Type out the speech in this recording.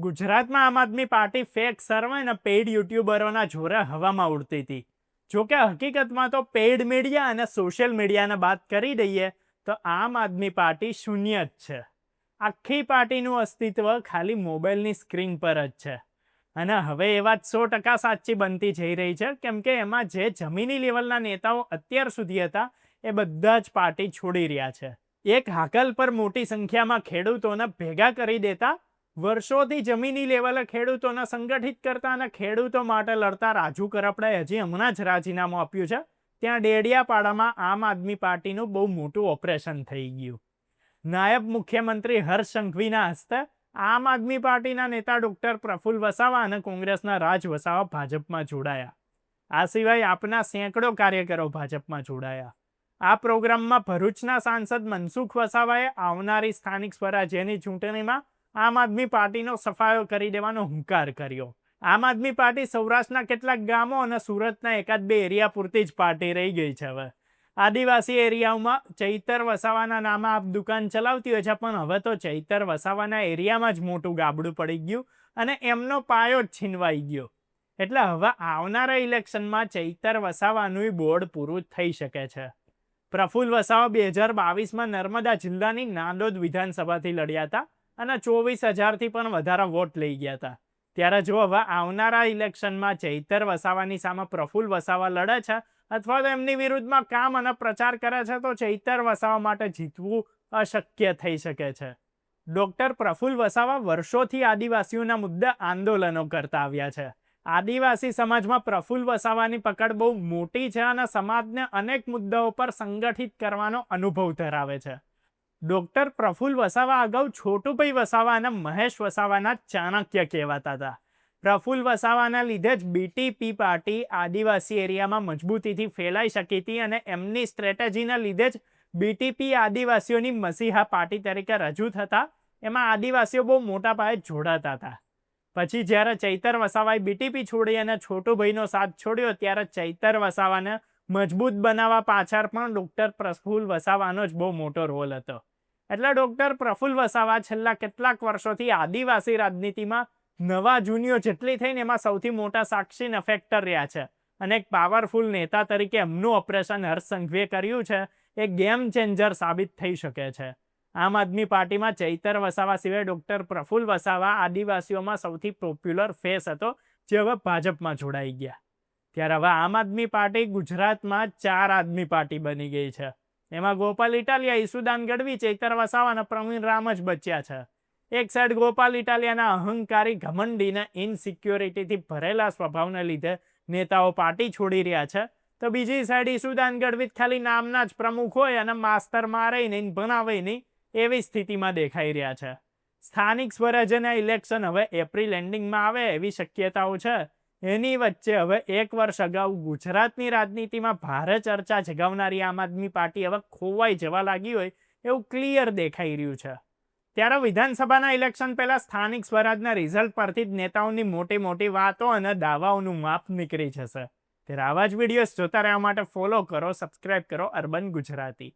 ગુજરાતમાં આમ આદમી party fake સર્વે અને પેઇડ યુટ્યુબરોના જોરે હવામાં ઉડતી હતી. જોકે હકીકતમાં તો પેઇડ મીડિયા અને સોશિયલ મીડિયાને વાત કરી દઈએ તો આમ આદમી પાર્ટી શૂન્ય જ છે. આખી પાર્ટીનું અસ્તિત્વ ખાલી મોબાઈલની સ્ક્રીન પર જ છે. અને હવે એ વાત 100% સાચી બનતી જઈ રહી છે, કેમ કે એમાં જે જમીની લેવલના નેતાઓ અત્યાર સુધી હતા એ બધા જ પાર્ટી છોડી રહ્યા છે. એક હાકલ પર મોટી સંખ્યામાં ખેડૂતોને ભેગા કરી દેતા, વર્ષોથી જમીની લેવલે ખેડૂતોને સંગઠિત કરતા અને ખેડૂતો માટે લડતા રાજુ કરપડાએ હજી હમણાં જ રાજીનામું આપ્યું છે. ત્યાં ડેડિયાપાડામાં આમ આદમી પાર્ટીનું બહુ મોટું ઓપરેશન થઈ ગયું. નાયબ મુખ્યમંત્રી હર્ષ સંઘવીના હસ્તે આમ આદમી પાર્ટીના નેતા ડોક્ટર પ્રફુલ્લ વસાવા અને કોંગ્રેસના રાજ વસાવા ભાજપમાં જોડાયા. આ સિવાય આપના સેંકડો કાર્યકરો ભાજપમાં જોડાયા. આ પ્રોગ્રામમાં ભરૂચના સાંસદ મનસુખ વસાવાએ આવનારી સ્થાનિક સ્વરાજ્યની ચૂંટણીમાં આમ આદમી પાર્ટીનો સફાયો કરી દેવાનો હુંકાર કર્યો. આમ આદમી પાર્ટી સૌરાષ્ટ્રના કેટલાક ગામો અને સુરતના એકાદ બે એરિયા પૂરતી જ પાર્ટી રહી ગઈ છે. હવે આદિવાસી એરિયાઓમાં ચૈતર વસાવાના નામે આપ દુકાન ચલાવતી હોય છે, પણ હવે તો ચૈતર વસાવાના એરિયામાં જ મોટું ગાબડું પડી ગયું અને એમનો પાયો જ છીનવાઈ ગયો. એટલે હવે આવનારા ઇલેક્શનમાં ચૈતર વસાવાનું બોર્ડ પૂરું થઈ શકે છે. પ્રફુલ્લ વસાવા 2022માં નર્મદા જિલ્લાની નાંદોદ વિધાનસભાથી લડ્યા હતા અને 24,000થી પણ વધારે વોટ લઈ ગયા હતા. ત્યારે જો હવે આવનારા ઇલેક્શનમાં ચૈતર વસાવાની સામે પ્રફુલ્લ વસાવા લડે છે અથવા તો એમની વિરુદ્ધમાં કામ અને પ્રચાર કરે છે, તો ચૈતર વસાવા માટે જીતવું અશક્ય થઈ શકે છે. ડોક્ટર પ્રફુલ્લ વસાવા વર્ષોથી આદિવાસીઓના મુદ્દે આંદોલનો કરતા આવ્યા છે. આદિવાસી સમાજમાં પ્રફુલ્લ વસાવાની પકડ બહુ મોટી છે અને સમાજને અનેક મુદ્દાઓ પર સંગઠિત કરવાનો અનુભવ ધરાવે છે. ડોક્ટર પ્રફુલ્લ વસાવા અગાઉ છોટુભાઈ વસાવા અને મહેશ વસાવાના ચાણક્ય કહેવાતા હતા. પ્રફુલ્લ વસાવાના લીધે જ બીટીપી પાર્ટી આદિવાસી એરિયામાં મજબૂતીથી ફેલાઈ શકી હતી અને એમની સ્ટ્રેટેજીના લીધે જ બીટીપી આદિવાસીઓની મસીહા પાર્ટી તરીકે રજૂ થતા એમાં આદિવાસીઓ બહુ મોટા પાયે જોડાતા હતા. પછી જ્યારે ચૈતર વસાવાએ બીટીપી છોડી અને છોટુભાઈનો સાથ છોડ્યો, ત્યારે ચૈતર વસાવાને મજબૂત બનાવવા પાછળ પણ ડોક્ટર પ્રફુલ્લ વસાવાનો જ બહુ મોટો રોલ હતો. એટલે ડોક્ટર પ્રફુલ્લ વસાવા છેલ્લા કેટલાક વર્ષોથી આદિવાસી રાજનીતિમાં નવા જૂનીઓ જેટલી થઈને એમાં સૌથી મોટા સાક્ષી અને ફેક્ટર રહ્યા છે અને એક પાવરફુલ નેતા તરીકે એમનું ઓપરેશન હર્ષ સંઘવીએ કર્યું છે એ ગેમ ચેન્જર સાબિત થઈ શકે છે. આમ આદમી પાર્ટીમાં ચૈતર વસાવા સિવાય ડોક્ટર પ્રફુલ્લ વસાવા આદિવાસીઓમાં સૌથી પોપ્યુલર ફેસ હતો, જે હવે ભાજપમાં જોડાઈ ગયા. ત્યારે હવે આમ આદમી પાર્ટી ગુજરાતમાં 4 આદમી પાર્ટી બની ગઈ છે. એમાં ગોપાલ ઇટાલિયા, ઈસુદાન ગઢવી, ચૈતર વસાવા અને પ્રવીણ રામ જ બચ્યા છે. એક સાઈડ ગોપાલ ઇટાલિયાના અહંકારી, ઘમંડી અને ઇનસિક્યોરિટીથી ભરેલા સ્વભાવને લીધે નેતાઓ પાર્ટી છોડી રહ્યા છે, તો બીજી સાઈડ ઈસુદાન ગઢવી ખાલી નામના જ પ્રમુખ હોય અને માસ્તર મારે નહીં, ભણાવે નહીં એવી સ્થિતિમાં દેખાઈ રહ્યા છે. સ્થાનિક સ્વરાજ્યના ઇલેક્શન હવે એપ્રિલ એન્ડિંગમાં આવે એવી શક્યતાઓ છે. એની વચ્ચે હવે 1 વર્ષ અગાઉ ગુજરાતની રાજનીતિમાં ભારે ચર્ચા જગાવનારી આમ આદમી પાર્ટી હવે ખોવાઈ જવા લાગી હોય એવું ક્લિયર દેખાઈ રહ્યું છે. ત્યારે વિધાનસભાના ઇલેક્શન પહેલા સ્થાનિક સ્વરાજના રિઝલ્ટ પરથી જ નેતાઓની મોટી મોટી વાતો અને દાવાઓનું માપ નીકળી જશે. ત્યારે આવા જ વિડીયોઝ જોતા રહેવા માટે ફોલો કરો, સબસ્ક્રાઇબ કરો અર્બન ગુજરાતી.